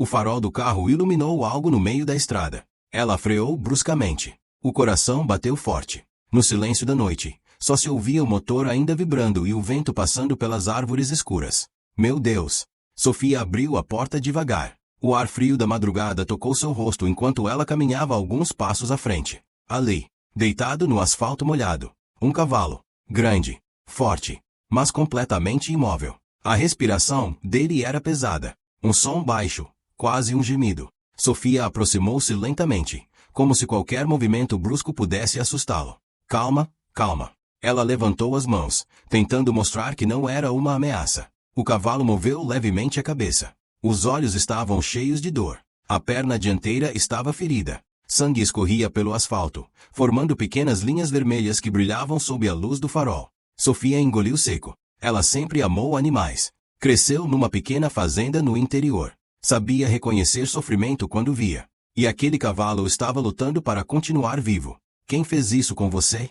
O farol do carro iluminou algo no meio da estrada. Ela freou bruscamente. O coração bateu forte. No silêncio da noite, só se ouvia o motor ainda vibrando e o vento passando pelas árvores escuras. Meu Deus! Sofia abriu a porta devagar. O ar frio da madrugada tocou seu rosto enquanto ela caminhava alguns passos à frente. Ali, deitado no asfalto molhado, um cavalo. Grande, forte, mas completamente imóvel. A respiração dele era pesada. Um som baixo, quase um gemido. Sofia aproximou-se lentamente, como se qualquer movimento brusco pudesse assustá-lo. Calma, calma. Ela levantou as mãos, tentando mostrar que não era uma ameaça. O cavalo moveu levemente a cabeça. Os olhos estavam cheios de dor. A perna dianteira estava ferida. Sangue escorria pelo asfalto, formando pequenas linhas vermelhas que brilhavam sob a luz do farol. Sofia engoliu seco. Ela sempre amou animais. Cresceu numa pequena fazenda no interior. Sabia reconhecer sofrimento quando via. E aquele cavalo estava lutando para continuar vivo. Quem fez isso com você?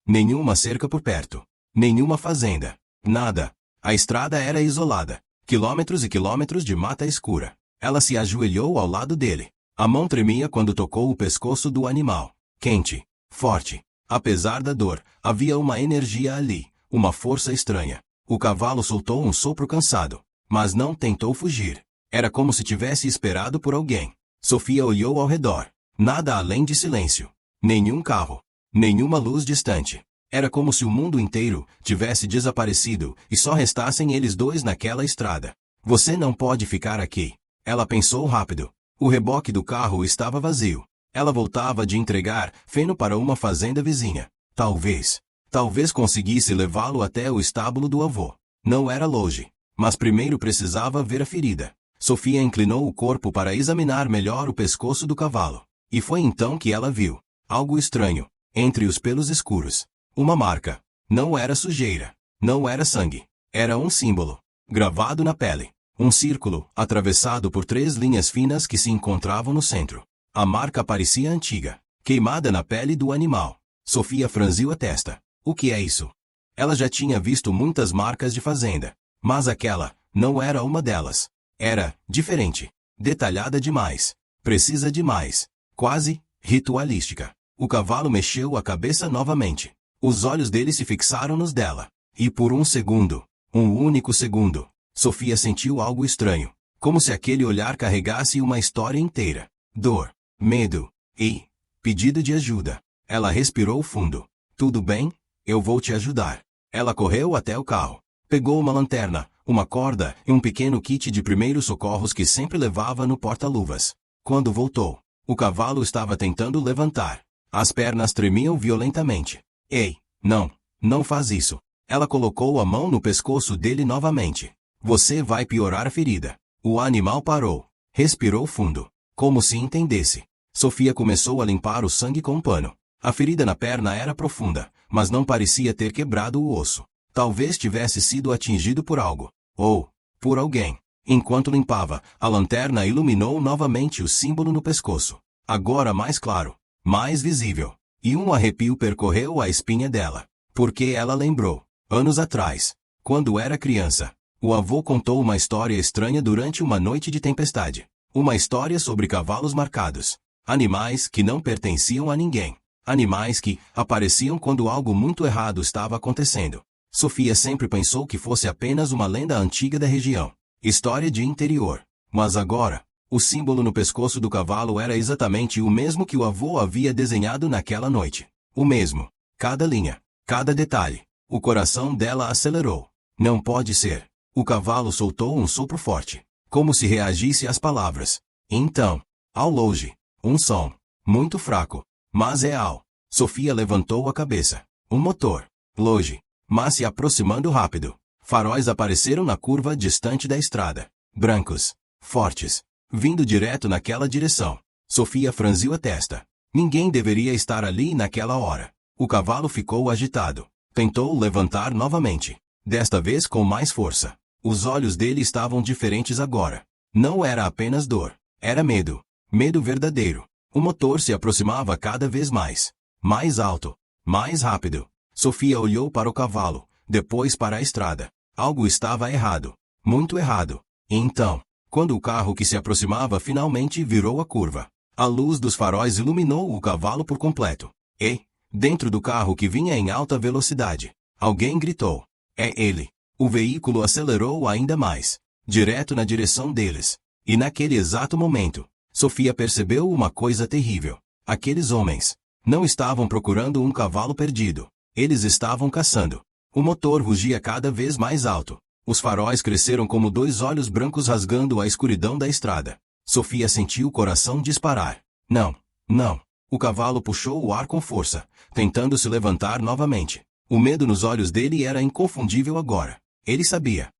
Nenhuma cerca por perto. Nenhuma fazenda. Nada. A estrada era isolada. Quilômetros e quilômetros de mata escura. Ela se ajoelhou ao lado dele. A mão tremia quando tocou o pescoço do animal. Quente. Forte. Apesar da dor, havia uma energia ali. Uma força estranha. O cavalo soltou um sopro cansado. Mas não tentou fugir. Era como se tivesse esperado por alguém. Sofia olhou ao redor. Nada além de silêncio. Nenhum carro. Nenhuma luz distante. Era como se o mundo inteiro tivesse desaparecido e só restassem eles dois naquela estrada. Você não pode ficar aqui. Ela pensou rápido. O reboque do carro estava vazio. Ela voltava de entregar feno para uma fazenda vizinha. Talvez conseguisse levá-lo até o estábulo do avô. Não era longe, mas primeiro precisava ver a ferida. Sofia inclinou o corpo para examinar melhor o pescoço do cavalo. E foi então que ela viu algo estranho, entre os pelos escuros. Uma marca. Não era sujeira. Não era sangue. Era um símbolo, gravado na pele. Um círculo, atravessado por 3 linhas finas que se encontravam no centro. A marca parecia antiga, queimada na pele do animal. Sofia franziu a testa. O que é isso? Ela já tinha visto muitas marcas de fazenda, mas aquela não era uma delas. Era diferente, detalhada demais, precisa demais, quase ritualística. O cavalo mexeu a cabeça novamente. Os olhos dele se fixaram nos dela. E por um segundo, um único segundo, Sofia sentiu algo estranho, como se aquele olhar carregasse uma história inteira. Dor, medo e pedido de ajuda. Ela respirou fundo. Tudo bem? Eu vou te ajudar. Ela correu até o carro. Pegou uma lanterna, uma corda e um pequeno kit de primeiros socorros que sempre levava no porta-luvas. Quando voltou, o cavalo estava tentando levantar. As pernas tremiam violentamente. Ei, não faz isso. Ela colocou a mão no pescoço dele novamente. Você vai piorar a ferida. O animal parou. Respirou fundo, como se entendesse. Sofia começou a limpar o sangue com um pano. A ferida na perna era profunda, mas não parecia ter quebrado o osso. Talvez tivesse sido atingido por algo. Ou por alguém. Enquanto limpava, a lanterna iluminou novamente o símbolo no pescoço. Agora mais claro, mais visível. E um arrepio percorreu a espinha dela. Porque ela lembrou, anos atrás, quando era criança, o avô contou uma história estranha durante uma noite de tempestade. Uma história sobre cavalos marcados. Animais que não pertenciam a ninguém. Animais que apareciam quando algo muito errado estava acontecendo. Sofia sempre pensou que fosse apenas uma lenda antiga da região. História de interior. Mas agora, o símbolo no pescoço do cavalo era exatamente o mesmo que o avô havia desenhado naquela noite. O mesmo. Cada linha. Cada detalhe. O coração dela acelerou. Não pode ser. O cavalo soltou um sopro forte, como se reagisse às palavras. Então, ao longe, um som, muito fraco, mas real. Sofia levantou a cabeça. Um motor. Longe, mas se aproximando rápido. Faróis apareceram na curva distante da estrada. Brancos, fortes, vindo direto naquela direção. Sofia franziu a testa. Ninguém deveria estar ali naquela hora. O cavalo ficou agitado. Tentou levantar novamente. Desta vez com mais força. Os olhos dele estavam diferentes agora. Não era apenas dor. Era medo. Medo verdadeiro. O motor se aproximava cada vez mais. Mais alto. Mais rápido. Sofia olhou para o cavalo, depois para a estrada. Algo estava errado. Muito errado. E então, Quando o carro que se aproximava finalmente virou a curva, a luz dos faróis iluminou o cavalo por completo. E, dentro do carro que vinha em alta velocidade, alguém gritou: "É ele!" O veículo acelerou ainda mais, direto na direção deles. E naquele exato momento, Sofia percebeu uma coisa terrível. Aqueles homens não estavam procurando um cavalo perdido. Eles estavam caçando. O motor rugia cada vez mais alto. Os faróis cresceram como dois olhos brancos rasgando a escuridão da estrada. Sofia sentiu o coração disparar. Não, não. O cavalo puxou o ar com força, tentando se levantar novamente. O medo nos olhos dele era inconfundível agora. Ele sabia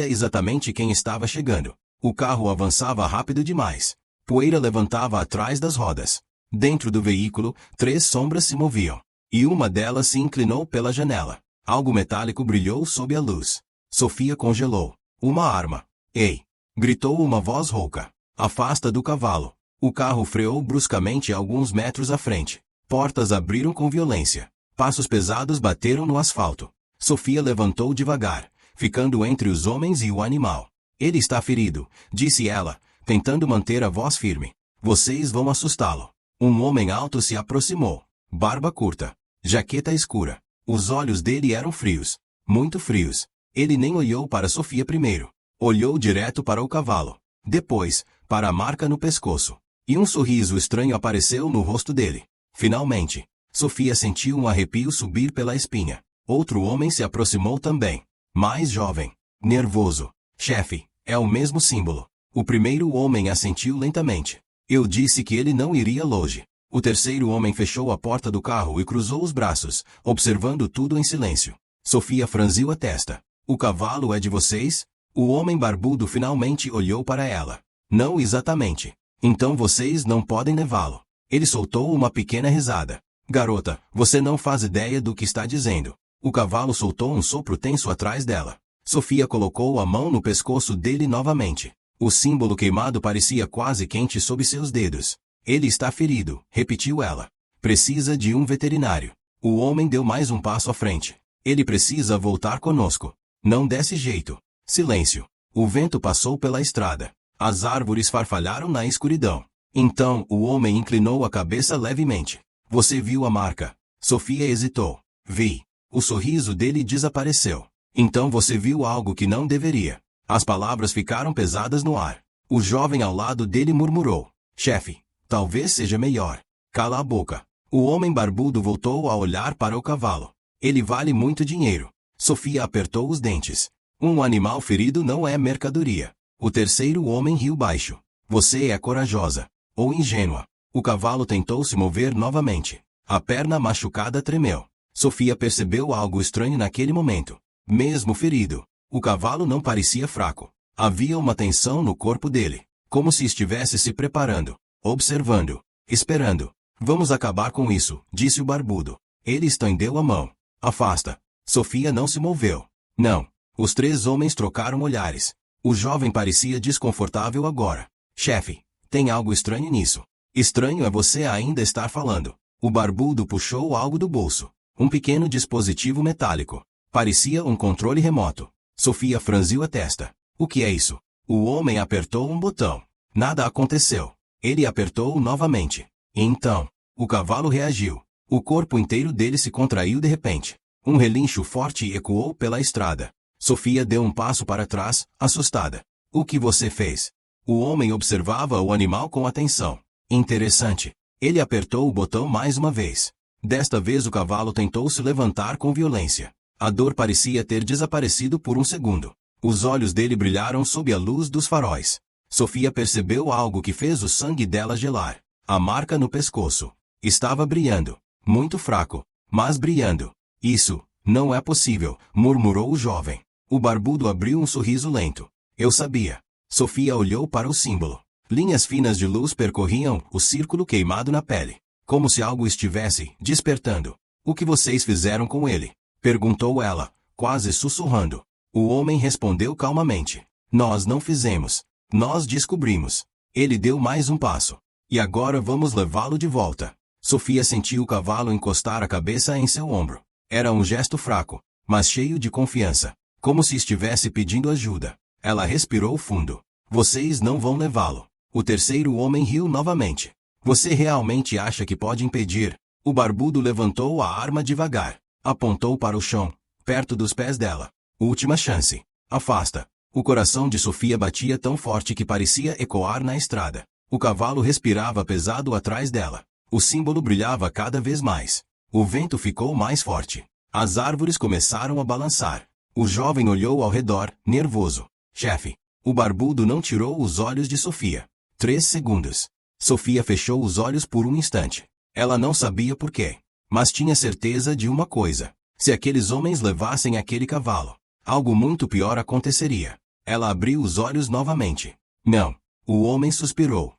exatamente quem estava chegando. O carro avançava rápido demais. Poeira levantava atrás das rodas. Dentro do veículo, 3 sombras se moviam. E uma delas se inclinou pela janela. Algo metálico brilhou sob a luz. Sofia congelou. Uma arma. "Ei!" gritou uma voz rouca. "Afasta do cavalo." O carro freou bruscamente alguns metros à frente. Portas abriram com violência. Passos pesados bateram no asfalto. Sofia levantou devagar, ficando entre os homens e o animal. "Ele está ferido", disse ela, tentando manter a voz firme. "Vocês vão assustá-lo." Um homem alto se aproximou. Barba curta. Jaqueta escura. Os olhos dele eram frios. Muito frios. Ele nem olhou para Sofia primeiro. Olhou direto para o cavalo. Depois, para a marca no pescoço. E um sorriso estranho apareceu no rosto dele. Finalmente, Sofia sentiu um arrepio subir pela espinha. Outro homem se aproximou também. Mais jovem. Nervoso. "Chefe, é o mesmo símbolo." O primeiro homem assentiu lentamente. "Eu disse que ele não iria longe." O terceiro homem fechou a porta do carro e cruzou os braços, observando tudo em silêncio. Sofia franziu a testa. "O cavalo é de vocês?" O homem barbudo finalmente olhou para ela. "Não exatamente." "Então vocês não podem levá-lo." Ele soltou uma pequena risada. "Garota, você não faz ideia do que está dizendo." O cavalo soltou um sopro tenso atrás dela. Sofia colocou a mão no pescoço dele novamente. O símbolo queimado parecia quase quente sob seus dedos. "Ele está ferido", repetiu ela. "Precisa de um veterinário." O homem deu mais um passo à frente. "Ele precisa voltar conosco." "Não desse jeito." Silêncio. O vento passou pela estrada. As árvores farfalharam na escuridão. Então o homem inclinou a cabeça levemente. "Você viu a marca?" Sofia hesitou. "Vi." O sorriso dele desapareceu. "Então você viu algo que não deveria." As palavras ficaram pesadas no ar. O jovem ao lado dele murmurou: "Chefe, talvez seja melhor." "Cala a boca." O homem barbudo voltou a olhar para o cavalo. "Ele vale muito dinheiro." Sofia apertou os dentes. "Um animal ferido não é mercadoria." O terceiro homem riu baixo. "Você é corajosa. Ou ingênua." O cavalo tentou se mover novamente. A perna machucada tremeu. Sofia percebeu algo estranho naquele momento. Mesmo ferido, o cavalo não parecia fraco. Havia uma tensão no corpo dele, como se estivesse se preparando, observando, esperando. "Vamos acabar com isso", disse o barbudo. Ele estendeu a mão. "Afasta." Sofia não se moveu. "Não." Os 3 homens trocaram olhares. O jovem parecia desconfortável agora. "Chefe, tem algo estranho nisso." "Estranho é você ainda estar falando." O barbudo puxou algo do bolso. Um pequeno dispositivo metálico. Parecia um controle remoto. Sofia franziu a testa. "O que é isso?" O homem apertou um botão. Nada aconteceu. Ele apertou novamente. E então, o cavalo reagiu. O corpo inteiro dele se contraiu de repente. Um relincho forte ecoou pela estrada. Sofia deu um passo para trás, assustada. "O que você fez?" O homem observava o animal com atenção. "Interessante." Ele apertou o botão mais uma vez. Desta vez o cavalo tentou se levantar com violência. A dor parecia ter desaparecido por um segundo. Os olhos dele brilharam sob a luz dos faróis. Sofia percebeu algo que fez o sangue dela gelar. A marca no pescoço. Estava brilhando. Muito fraco, mas brilhando. "Isso não é possível", murmurou o jovem. O barbudo abriu um sorriso lento. "Eu sabia." Sofia olhou para o símbolo. Linhas finas de luz percorriam o círculo queimado na pele. Como se algo estivesse despertando. "O que vocês fizeram com ele?" perguntou ela, quase sussurrando. O homem respondeu calmamente. "Nós não fizemos. Nós descobrimos." Ele deu mais um passo. "E agora vamos levá-lo de volta." Sofia sentiu o cavalo encostar a cabeça em seu ombro. Era um gesto fraco, mas cheio de confiança, como se estivesse pedindo ajuda. Ela respirou fundo. Vocês não vão levá-lo. O terceiro homem riu novamente. Você realmente acha que pode impedir? O barbudo levantou a arma devagar. Apontou para o chão, perto dos pés dela. Última chance. Afasta. O coração de Sofia batia tão forte que parecia ecoar na estrada. O cavalo respirava pesado atrás dela. O símbolo brilhava cada vez mais. O vento ficou mais forte. As árvores começaram a balançar. O jovem olhou ao redor, nervoso. Chefe. O barbudo não tirou os olhos de Sofia. 3 segundos. Sofia fechou os olhos por um instante. Ela não sabia por quê, mas tinha certeza de uma coisa. Se aqueles homens levassem aquele cavalo, algo muito pior aconteceria. Ela abriu os olhos novamente. Não. O homem suspirou.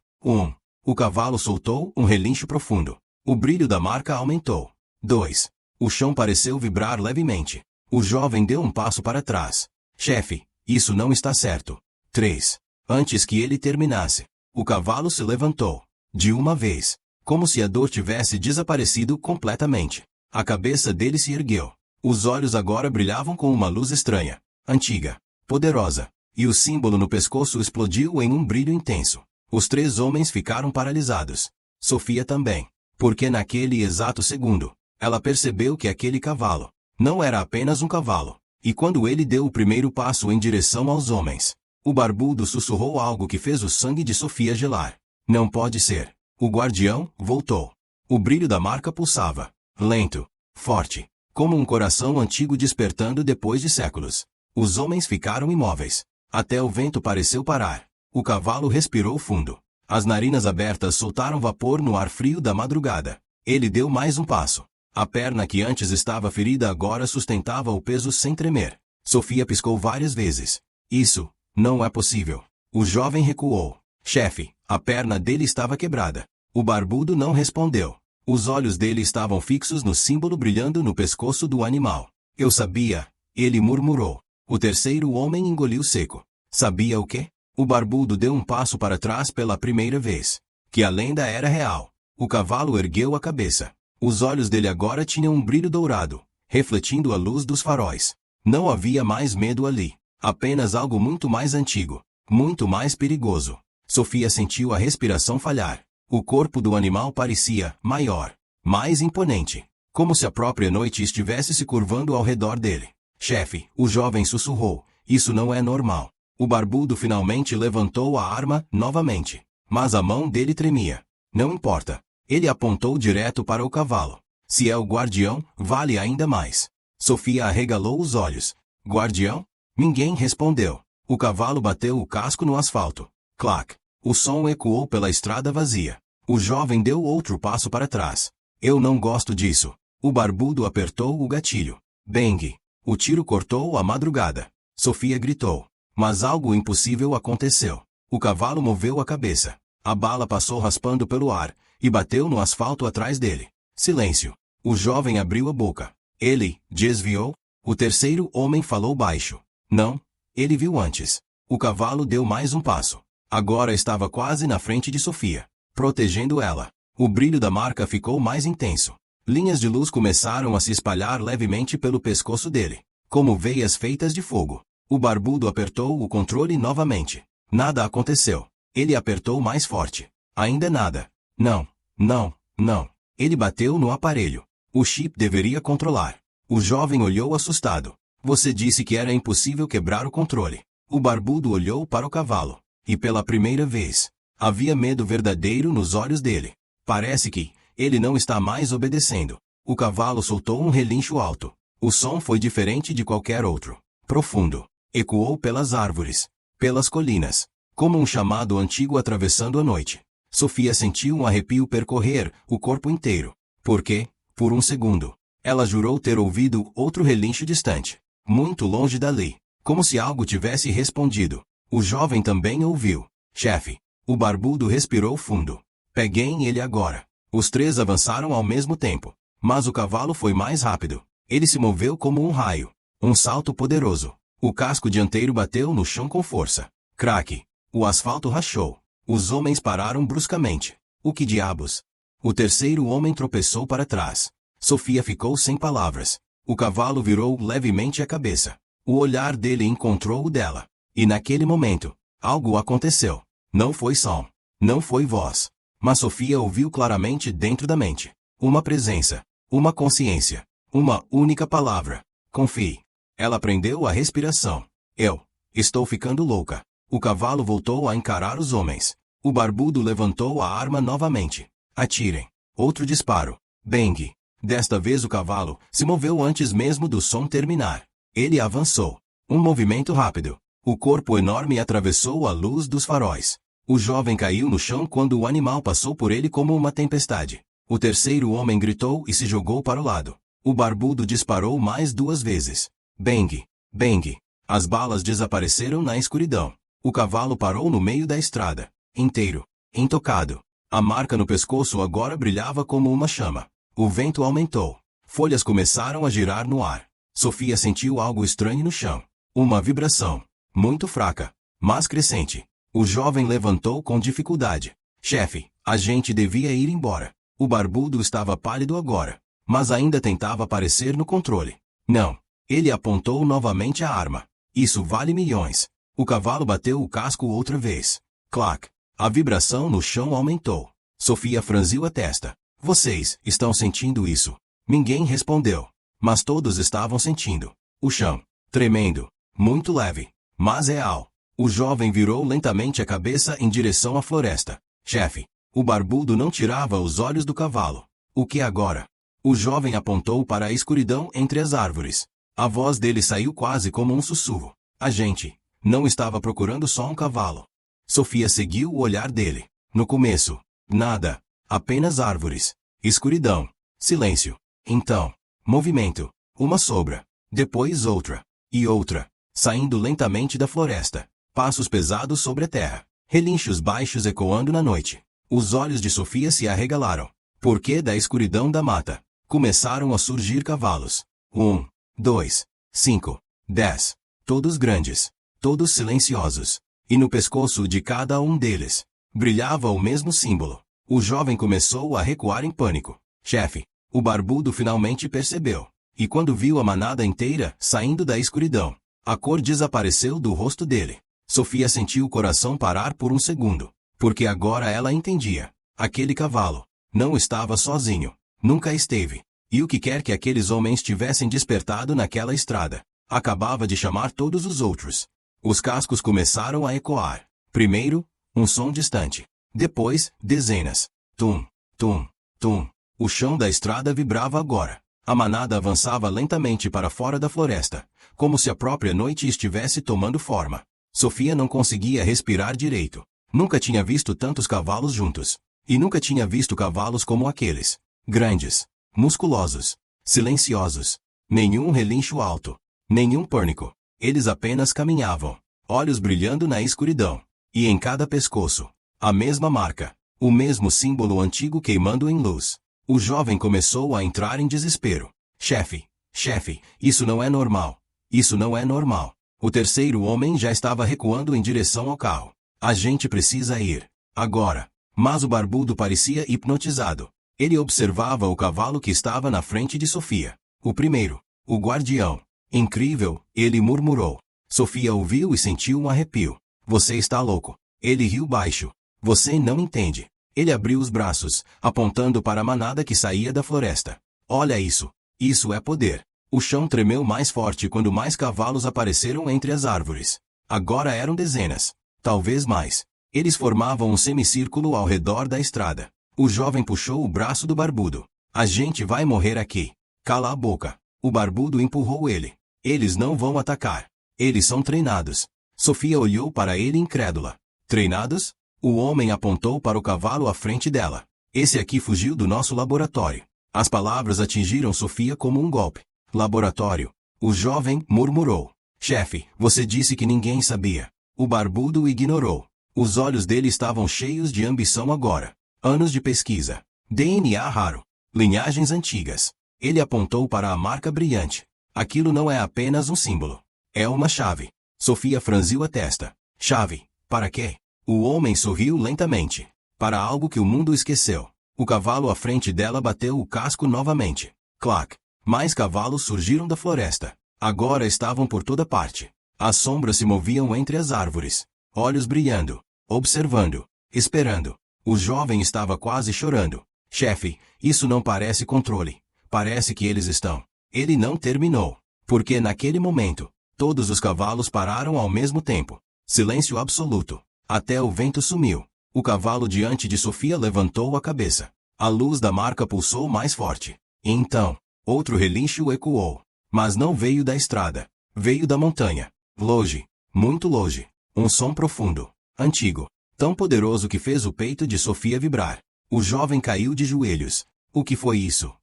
O cavalo soltou um relincho profundo. O brilho da marca aumentou. 2. O chão pareceu vibrar levemente. O jovem deu um passo para trás. Chefe, isso não está certo. 3. Antes que ele terminasse, o cavalo se levantou. De uma vez. Como se a dor tivesse desaparecido completamente. A cabeça dele se ergueu. Os olhos agora brilhavam com uma luz estranha, antiga, poderosa, e o símbolo no pescoço explodiu em um brilho intenso. Os 3 homens ficaram paralisados. Sofia também. Porque naquele exato segundo, ela percebeu que aquele cavalo não era apenas um cavalo. E quando ele deu o primeiro passo em direção aos homens, o barbudo sussurrou algo que fez o sangue de Sofia gelar. Não pode ser. O guardião voltou. O brilho da marca pulsava. Lento. Forte. Como um coração antigo despertando depois de séculos. Os homens ficaram imóveis. Até o vento pareceu parar. O cavalo respirou fundo. As narinas abertas soltaram vapor no ar frio da madrugada. Ele deu mais um passo. A perna que antes estava ferida agora sustentava o peso sem tremer. Sofia piscou várias vezes. Isso não é possível. O jovem recuou. Chefe, a perna dele estava quebrada. O barbudo não respondeu. Os olhos dele estavam fixos no símbolo brilhando no pescoço do animal. Eu sabia, ele murmurou. O terceiro homem engoliu seco. Sabia o quê? O barbudo deu um passo para trás pela primeira vez. Que a lenda era real. O cavalo ergueu a cabeça. Os olhos dele agora tinham um brilho dourado, refletindo a luz dos faróis. Não havia mais medo ali. Apenas algo muito mais antigo. Muito mais perigoso. Sofia sentiu a respiração falhar. O corpo do animal parecia maior, mais imponente, como se a própria noite estivesse se curvando ao redor dele. Chefe, o jovem sussurrou, isso não é normal. O barbudo finalmente levantou a arma novamente, mas a mão dele tremia. Não importa. Ele apontou direto para o cavalo. Se é o guardião, vale ainda mais. Sofia arregalou os olhos. Guardião? Ninguém respondeu. O cavalo bateu o casco no asfalto. Clac! O som ecoou pela estrada vazia. O jovem deu outro passo para trás. Eu não gosto disso. O barbudo apertou o gatilho. Bang! O tiro cortou a madrugada. Sofia gritou. Mas algo impossível aconteceu. O cavalo moveu a cabeça. A bala passou raspando pelo ar e bateu no asfalto atrás dele. Silêncio. O jovem abriu a boca. Ele desviou? O terceiro homem falou baixo. Não. Ele viu antes. O cavalo deu mais um passo. Agora estava quase na frente de Sofia, protegendo ela. O brilho da marca ficou mais intenso. Linhas de luz começaram a se espalhar levemente pelo pescoço dele, como veias feitas de fogo. O barbudo apertou o controle novamente. Nada aconteceu. Ele apertou mais forte. Ainda nada. Não, não, não. Ele bateu no aparelho. O chip deveria controlar. O jovem olhou assustado. Você disse que era impossível quebrar o controle. O barbudo olhou para o cavalo. E pela primeira vez, havia medo verdadeiro nos olhos dele. Parece que ele não está mais obedecendo. O cavalo soltou um relincho alto. O som foi diferente de qualquer outro. Profundo. Ecoou pelas árvores, pelas colinas, como um chamado antigo atravessando a noite. Sofia sentiu um arrepio percorrer o corpo inteiro. Porque, por um segundo, ela jurou ter ouvido outro relincho distante, muito longe dali, como se algo tivesse respondido. O jovem também ouviu. Chefe. O barbudo respirou fundo. Peguem ele agora. Os três avançaram ao mesmo tempo. Mas o cavalo foi mais rápido. Ele se moveu como um raio. Um salto poderoso. O casco dianteiro bateu no chão com força. Craque. O asfalto rachou. Os homens pararam bruscamente. O que diabos? O terceiro homem tropeçou para trás. Sofia ficou sem palavras. O cavalo virou levemente a cabeça. O olhar dele encontrou o dela. E naquele momento, Algo aconteceu. Não foi som. Não foi voz. Mas Sofia ouviu claramente dentro da mente. Uma presença. Uma consciência. Uma única palavra. Confie. Ela prendeu a respiração. Eu estou ficando louca. O cavalo voltou a encarar os homens. O barbudo levantou a arma novamente. Atirem. Outro disparo. Bang. Desta vez o cavalo se moveu antes mesmo do som terminar. Ele avançou. Um movimento rápido. O corpo enorme atravessou a luz dos faróis. O jovem caiu no chão quando o animal passou por ele como uma tempestade. O terceiro homem gritou e se jogou para o lado. O barbudo disparou mais 2 vezes. Bang. Bang. As balas desapareceram na escuridão. O cavalo parou no meio da estrada. Inteiro. Intocado. A marca no pescoço agora brilhava como uma chama. O vento aumentou. Folhas começaram a girar no ar. Sofia sentiu algo estranho no chão. Uma vibração. Muito fraca, mas crescente. O jovem levantou com dificuldade. Chefe, a gente devia ir embora. O barbudo estava pálido agora, mas ainda tentava parecer no controle. Não. Ele apontou novamente a arma. Isso vale milhões. O cavalo bateu o casco outra vez. Clac. A vibração no chão aumentou. Sofia franziu a testa. Vocês estão sentindo isso? Ninguém respondeu. Mas todos estavam sentindo. O chão. Tremendo. Muito leve. Mas real. O jovem virou lentamente a cabeça em direção à floresta. Chefe. O barbudo não tirava os olhos do cavalo. O que agora? O jovem apontou para a escuridão entre as árvores. A voz dele saiu quase como um sussurro. A gente não estava procurando só um cavalo. Sofia seguiu o olhar dele. No começo, nada. Apenas árvores. Escuridão. Silêncio. Então, movimento. Uma sombra. Depois outra. E outra. Saindo lentamente da floresta. Passos pesados sobre a terra. Relinchos baixos ecoando na noite. Os olhos de Sofia se arregalaram. Porque da escuridão da mata começaram a surgir cavalos. 1, 2, 5, 10. Todos grandes. Todos silenciosos. E no pescoço de cada um deles brilhava o mesmo símbolo. O jovem começou a recuar em pânico. Chefe. O barbudo finalmente percebeu. E quando viu a manada inteira saindo da escuridão, a cor desapareceu do rosto dele. Sofia sentiu o coração parar por um segundo. Porque agora ela entendia. Aquele cavalo não estava sozinho. Nunca esteve. E o que quer que aqueles homens tivessem despertado naquela estrada, acabava de chamar todos os outros. Os cascos começaram a ecoar. Primeiro, um som distante. Depois, dezenas. Tum, tum, tum. O chão da estrada vibrava agora. A manada avançava lentamente para fora da floresta, como se a própria noite estivesse tomando forma. Sofia não conseguia respirar direito. Nunca tinha visto tantos cavalos juntos. E nunca tinha visto cavalos como aqueles. Grandes, musculosos, silenciosos. Nenhum relincho alto. Nenhum pânico. Eles apenas caminhavam, olhos brilhando na escuridão. E em cada pescoço, a mesma marca. O mesmo símbolo antigo queimando em luz. O jovem começou a entrar em desespero. Chefe, isso não é normal. Isso não é normal. O terceiro homem já estava recuando em direção ao carro. A gente precisa ir. Agora. Mas o barbudo parecia hipnotizado. Ele observava o cavalo que estava na frente de Sofia. O primeiro. O guardião. Incrível, ele murmurou. Sofia ouviu e sentiu um arrepio. Você está louco. Ele riu baixo. Você não entende. Ele abriu os braços, apontando para a manada que saía da floresta. Olha isso. Isso é poder. O chão tremeu mais forte quando mais cavalos apareceram entre as árvores. Agora eram dezenas. Talvez mais. Eles formavam um semicírculo ao redor da estrada. O jovem puxou o braço do barbudo. A gente vai morrer aqui. Cala a boca. O barbudo empurrou ele. Eles não vão atacar. Eles são treinados. Sofia olhou para ele incrédula. Treinados? O homem apontou para o cavalo à frente dela. Esse aqui fugiu do nosso laboratório. As palavras atingiram Sofia como um golpe. Laboratório. O jovem murmurou. Chefe, você disse que ninguém sabia. O barbudo o ignorou. Os olhos dele estavam cheios de ambição agora. Anos de pesquisa. DNA raro. Linhagens antigas. Ele apontou para a marca brilhante. Aquilo não é apenas um símbolo. É uma chave. Sofia franziu a testa. Chave? Para quê? O homem sorriu lentamente. Para algo que o mundo esqueceu. O cavalo à frente dela bateu o casco novamente. Clac. Mais cavalos surgiram da floresta. Agora estavam por toda parte. As sombras se moviam entre as árvores. olhos brilhando, observando, esperando. O jovem estava quase chorando. Chefe, isso não parece controle. Parece que eles estão. Ele não terminou. Porque naquele momento, todos os cavalos pararam ao mesmo tempo. Silêncio absoluto. Até o vento sumiu. O cavalo diante de Sofia levantou a cabeça. A luz da marca pulsou mais forte. E então, outro relincho ecoou. Mas não veio da estrada. Veio da montanha. Longe. Muito longe. Um som profundo. Antigo. Tão poderoso que fez o peito de Sofia vibrar. O jovem caiu de joelhos. O que foi isso?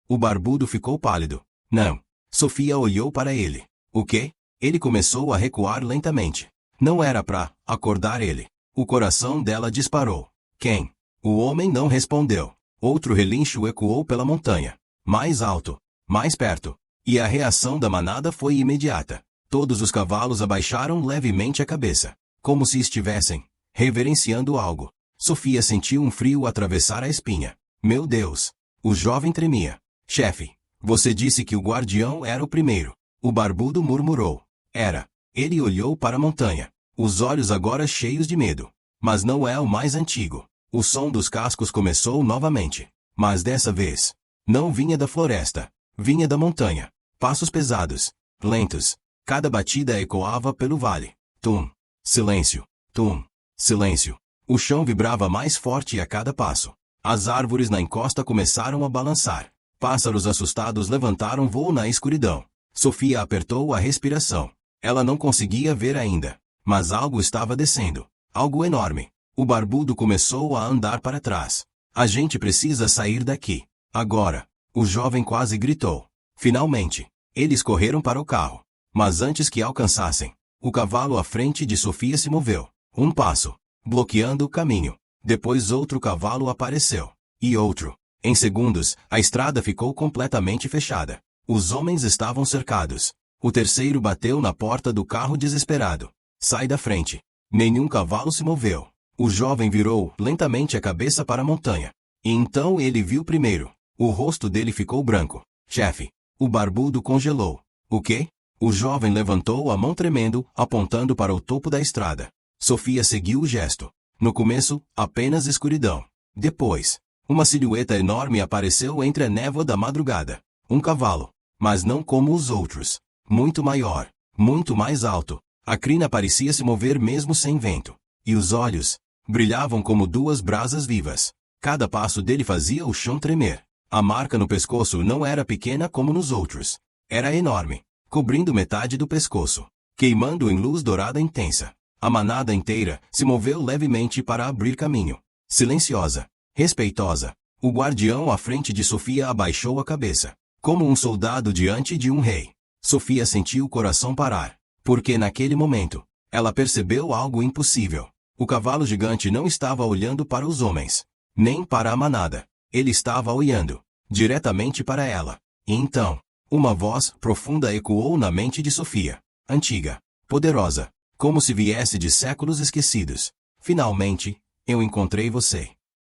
O barbudo ficou pálido. Não. Sofia olhou para ele. O quê? Ele começou a recuar lentamente. Não era pra acordar ele. O coração dela disparou. Quem? O homem não respondeu. Outro relincho ecoou pela montanha. Mais alto. Mais perto. E a reação da manada foi imediata. Todos os cavalos abaixaram levemente a cabeça. Como se estivessem reverenciando algo. Sofia sentiu um frio atravessar a espinha. Meu Deus! O jovem tremia. Chefe, você disse que o guardião era o primeiro. O barbudo murmurou. Era. Ele olhou para a montanha. Os olhos agora cheios de medo. Mas não é o mais antigo. O som dos cascos começou novamente. Mas dessa vez, não vinha da floresta. Vinha da montanha. Passos pesados. Lentos. Cada batida ecoava pelo vale. Tum. Silêncio. Tum. Silêncio. O chão vibrava mais forte a cada passo. As árvores na encosta começaram a balançar. Pássaros assustados levantaram voo na escuridão. Sofia apertou a respiração. Ela não conseguia ver ainda. Mas algo estava descendo. Algo enorme. O barbudo começou a andar para trás. A gente precisa sair daqui. Agora. O jovem quase gritou. Finalmente. Eles correram para o carro. Mas antes que alcançassem, o cavalo à frente de Sofia se moveu. Um passo. Bloqueando o caminho. Depois outro cavalo apareceu. E outro. Em segundos, a estrada ficou completamente fechada. Os homens estavam cercados. O terceiro bateu na porta do carro desesperado. Sai da frente. Nenhum cavalo se moveu. O jovem virou lentamente a cabeça para a montanha. E então ele viu primeiro. O rosto dele ficou branco. Chefe. O barbudo congelou. O quê? O jovem levantou a mão tremendo, apontando para o topo da estrada. Sofia seguiu o gesto. No começo, apenas escuridão. Depois, uma silhueta enorme apareceu entre a névoa da madrugada. Um cavalo. Mas não como os outros. Muito maior. Muito mais alto. A crina parecia se mover mesmo sem vento. E os olhos brilhavam como duas brasas vivas. Cada passo dele fazia o chão tremer. A marca no pescoço não era pequena como nos outros. Era enorme, cobrindo metade do pescoço, queimando em luz dourada intensa. A manada inteira se moveu levemente para abrir caminho. Silenciosa, respeitosa. O guardião à frente de Sofia abaixou a cabeça, como um soldado diante de um rei. Sofia sentiu o coração parar, porque naquele momento, ela percebeu algo impossível. O cavalo gigante não estava olhando para os homens, nem para a manada. Ele estava olhando diretamente para ela. E então, uma voz profunda ecoou na mente de Sofia. Antiga, poderosa, como se viesse de séculos esquecidos. Finalmente, eu encontrei você.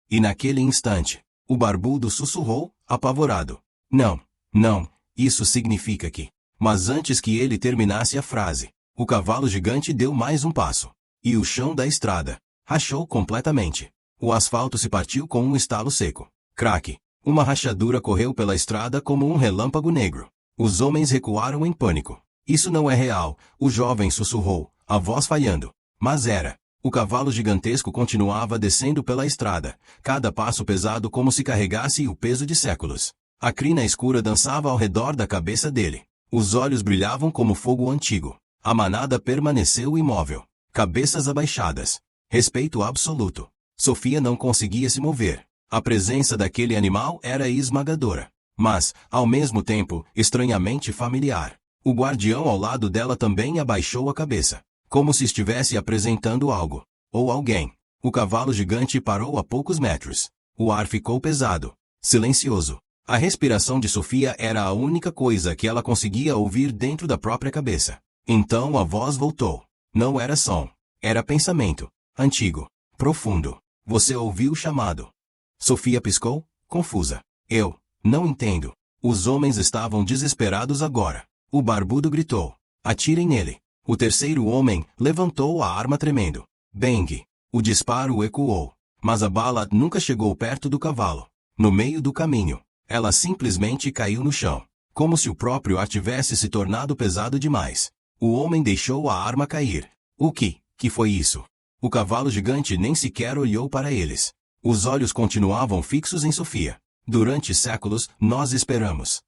E naquele instante, o barbudo sussurrou, apavorado. Não, não, isso significa que... Mas antes que ele terminasse a frase, o cavalo gigante deu mais um passo. E o chão da estrada rachou completamente. O asfalto se partiu com um estalo seco. Craque! Uma rachadura correu pela estrada como um relâmpago negro. Os homens recuaram em pânico. Isso não é real, o jovem sussurrou, a voz falhando. Mas era. O cavalo gigantesco continuava descendo pela estrada, cada passo pesado como se carregasse o peso de séculos. A crina escura dançava ao redor da cabeça dele. Os olhos brilhavam como fogo antigo. A manada permaneceu imóvel. Cabeças abaixadas. Respeito absoluto. Sofia não conseguia se mover. A presença daquele animal era esmagadora. Mas, ao mesmo tempo, estranhamente familiar. O guardião ao lado dela também abaixou a cabeça, como se estivesse apresentando algo. Ou alguém. O cavalo gigante parou a poucos metros. O ar ficou pesado. Silencioso. A respiração de Sofia era a única coisa que ela conseguia ouvir dentro da própria cabeça. Então a voz voltou. Não era som. Era pensamento. Antigo. Profundo. Você ouviu o chamado. Sofia piscou, confusa. Eu não entendo. Os homens estavam desesperados agora. O barbudo gritou. Atirem nele. O terceiro homem levantou a arma tremendo. Bang! O disparo ecoou. Mas a bala nunca chegou perto do cavalo. No meio do caminho, ela simplesmente caiu no chão, como se o próprio ar tivesse se tornado pesado demais. O homem deixou a arma cair. O que foi isso? O cavalo gigante nem sequer olhou para eles. Os olhos continuavam fixos em Sofia. Durante séculos, nós esperamos.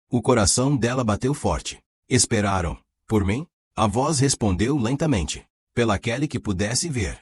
O coração dela bateu forte. Esperaram. Por mim? A voz respondeu lentamente. Pela aquele que pudesse ver.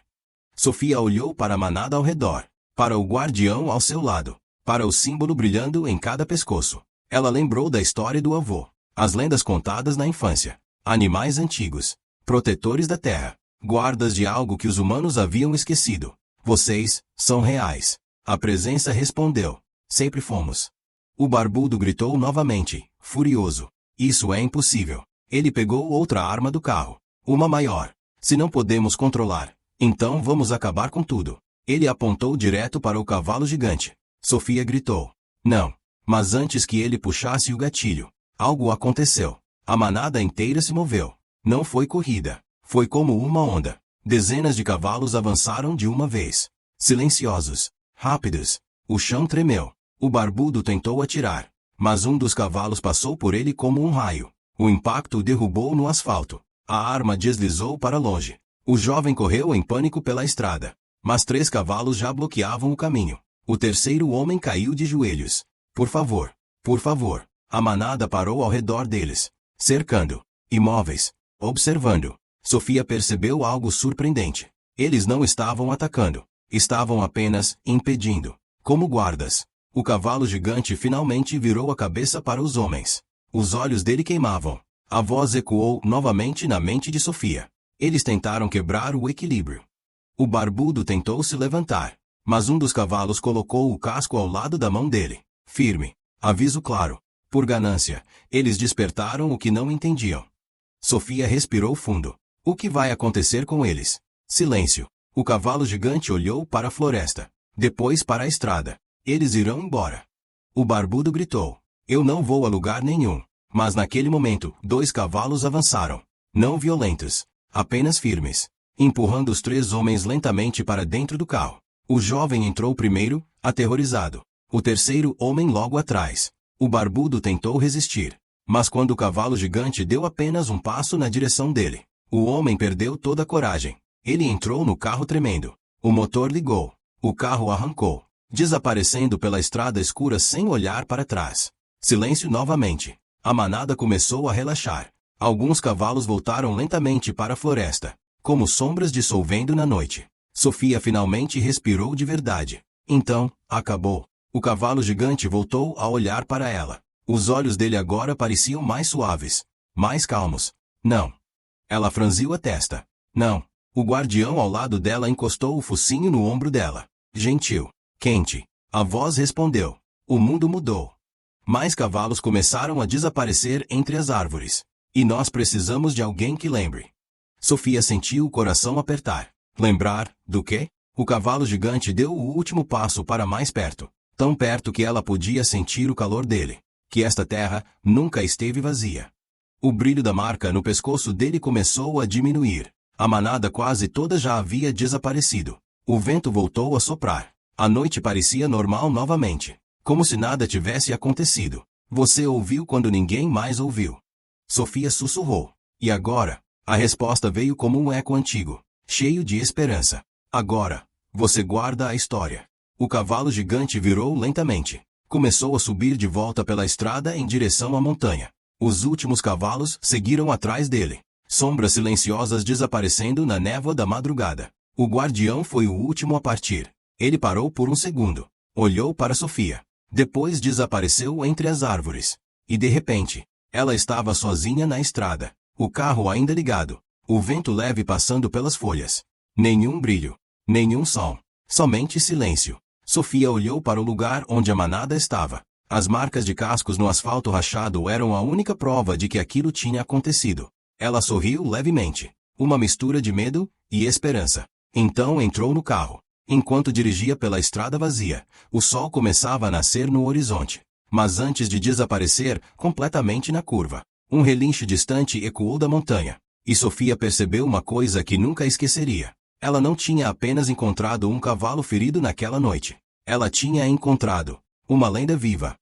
Sofia olhou para a manada ao redor. Para o guardião ao seu lado. Para o símbolo brilhando em cada pescoço. Ela lembrou da história do avô. As lendas contadas na infância. Animais antigos. Protetores da terra. Guardas de algo que os humanos haviam esquecido. Vocês são reais. A presença respondeu. Sempre fomos. O barbudo gritou novamente, furioso. Isso é impossível. Ele pegou outra arma do carro. Uma maior. Se não podemos controlar, então vamos acabar com tudo. Ele apontou direto para o cavalo gigante. Sofia gritou. Não. Mas antes que ele puxasse o gatilho, algo aconteceu. A manada inteira se moveu. Não foi corrida. Foi como uma onda. Dezenas de cavalos avançaram de uma vez. Silenciosos. Rápidos. O chão tremeu. O barbudo tentou atirar. Mas um dos cavalos passou por ele como um raio. O impacto o derrubou no asfalto. A arma deslizou para longe. O jovem correu em pânico pela estrada. Mas 3 cavalos já bloqueavam o caminho. O terceiro homem caiu de joelhos. Por favor. Por favor. A manada parou ao redor deles. Cercando. Imóveis. Observando. Sofia percebeu algo surpreendente. Eles não estavam atacando. Estavam apenas impedindo. Como guardas. O cavalo gigante finalmente virou a cabeça para os homens. Os olhos dele queimavam. A voz ecoou novamente na mente de Sofia. Eles tentaram quebrar o equilíbrio. O barbudo tentou se levantar. Mas um dos cavalos colocou o casco ao lado da mão dele. Firme. Aviso claro. Por ganância, eles despertaram o que não entendiam. Sofia respirou fundo. O que vai acontecer com eles? Silêncio. O cavalo gigante olhou para a floresta. Depois para a estrada. Eles irão embora. O barbudo gritou. Eu não vou a lugar nenhum. Mas naquele momento, 2 cavalos avançaram. Não violentos. Apenas firmes. Empurrando os 3 homens lentamente para dentro do carro. O jovem entrou primeiro, aterrorizado. O terceiro homem logo atrás. O barbudo tentou resistir. Mas quando o cavalo gigante deu apenas um passo na direção dele, o homem perdeu toda a coragem. Ele entrou no carro tremendo. O motor ligou. O carro arrancou, desaparecendo pela estrada escura sem olhar para trás. Silêncio novamente. A manada começou a relaxar. Alguns cavalos voltaram lentamente para a floresta, como sombras dissolvendo na noite. Sofia finalmente respirou de verdade. Então, acabou. O cavalo gigante voltou a olhar para ela. Os olhos dele agora pareciam mais suaves, mais calmos. Não. Ela franziu a testa. Não. O guardião ao lado dela encostou o focinho no ombro dela. Gentil. Quente. A voz respondeu. O mundo mudou. Mais cavalos começaram a desaparecer entre as árvores. E nós precisamos de alguém que lembre. Sofia sentiu o coração apertar. Lembrar, do quê? O cavalo gigante deu o último passo para mais perto. Tão perto que ela podia sentir o calor dele. Que esta terra nunca esteve vazia. O brilho da marca no pescoço dele começou a diminuir. A manada quase toda já havia desaparecido. O vento voltou a soprar. A noite parecia normal novamente. Como se nada tivesse acontecido. Você ouviu quando ninguém mais ouviu. Sofia sussurrou. E agora? A resposta veio como um eco antigo, cheio de esperança. Agora, você guarda a história. O cavalo gigante virou lentamente. Começou a subir de volta pela estrada em direção à montanha. Os últimos cavalos seguiram atrás dele. Sombras silenciosas desaparecendo na névoa da madrugada. O guardião foi o último a partir. Ele parou por um segundo. Olhou para Sofia. Depois desapareceu entre as árvores. E de repente, ela estava sozinha na estrada. O carro ainda ligado. O vento leve passando pelas folhas. Nenhum brilho. Nenhum som. Somente silêncio. Sofia olhou para o lugar onde a manada estava. As marcas de cascos no asfalto rachado eram a única prova de que aquilo tinha acontecido. Ela sorriu levemente. Uma mistura de medo e esperança. Então entrou no carro. Enquanto dirigia pela estrada vazia, o sol começava a nascer no horizonte. Mas antes de desaparecer completamente na curva, um relincho distante ecoou da montanha. E Sofia percebeu uma coisa que nunca esqueceria. Ela não tinha apenas encontrado um cavalo ferido naquela noite. Ela tinha encontrado uma lenda viva.